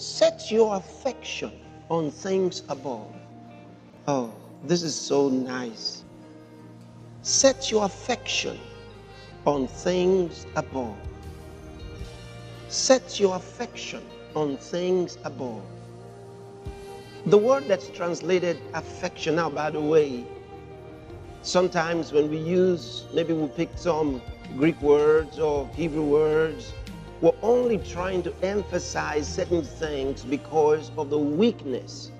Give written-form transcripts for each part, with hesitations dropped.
Set your affection on things above. Oh, this is so nice. Set your affection on things above. Set your affection on things above. The word that's translated affection, now by the way, sometimes when we use, maybe we pick some Greek words or Hebrew words, we're only trying to emphasize certain things because of the weakness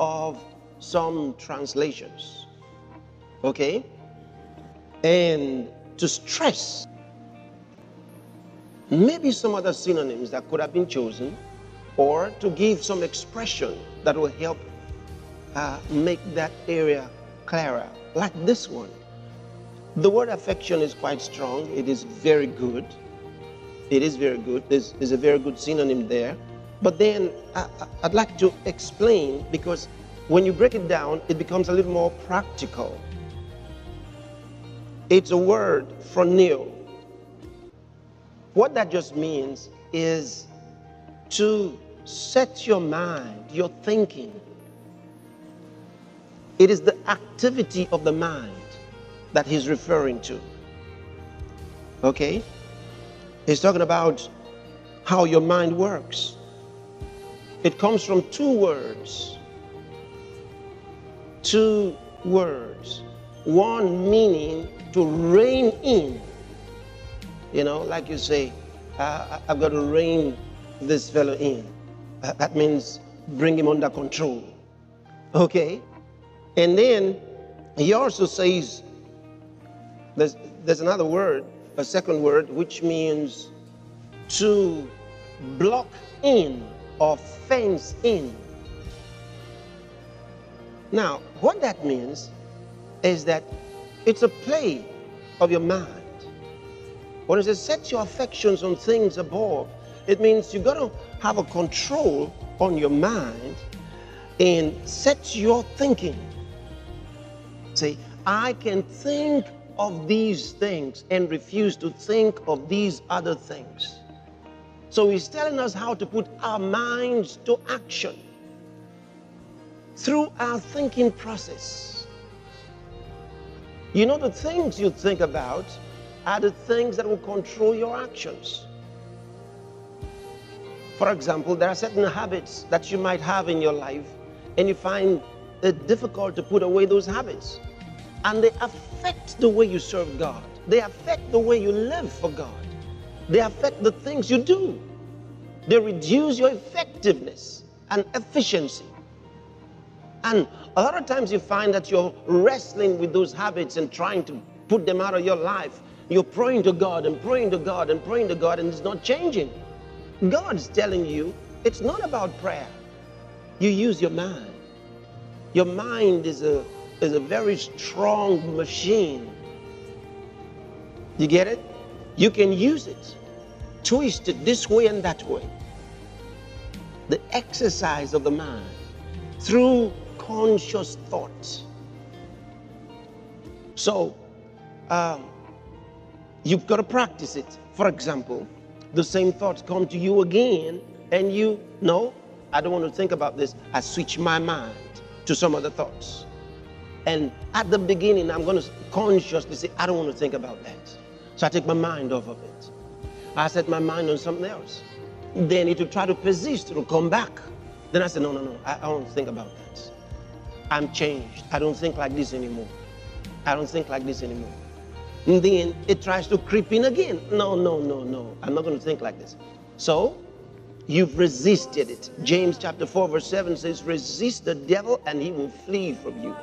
of some translations. Okay? And to stress maybe some other synonyms that could have been chosen, or to give some expression that will help make that area clearer, like this one. The word affection is quite strong. It is very good. It is very good. There's a very good synonym there. But then I'd like to explain, because when you break it down, it becomes a little more practical. It's a word, phroneo. What that just means is to set your mind, your thinking. It is the activity of the mind that he's referring to. Okay? He's talking about how your mind works. It comes from two words. Two words. One meaning to rein in. You know, like you say, I've got to rein this fellow in. That means bring him under control. Okay? And then he also says, there's another word, a second word, which means to block in or fence in. Now, what that means is that it's a play of your mind. When it says set your affections on things above, it means you've got to have a control on your mind and set your thinking. Say, I can think of these things and refuse to think of these other things. So he's telling us how to put our minds to action through our thinking process. You know, the things you think about are the things that will control your actions. For example, there are certain habits that you might have in your life, and you find it difficult to put away those habits. And they affect the way you serve God. They affect the way you live for God. They affect the things you do. They reduce your effectiveness and efficiency. And a lot of times you find that you're wrestling with those habits and trying to put them out of your life. You're praying to God and praying to God and praying to God, and it's not changing. God's telling you it's not about prayer. You use your mind. Your mind is a very strong machine. You get it? You can use it, twist it this way and that way. The exercise of the mind through conscious thought. So, you've got to practice it. For example, the same thoughts come to you again, and you know, I don't want to think about this. I switch my mind to some other thoughts. And at the beginning, I'm going to consciously say, I don't want to think about that. So I take my mind off of it. I set my mind on something else. Then it will try to persist, it will come back. Then I say, no, I don't think about that. I'm changed. I don't think like this anymore. I don't think like this anymore. And then it tries to creep in again. No, I'm not going to think like this. So you've resisted it. James chapter 4 verse 7 says, resist the devil and he will flee from you.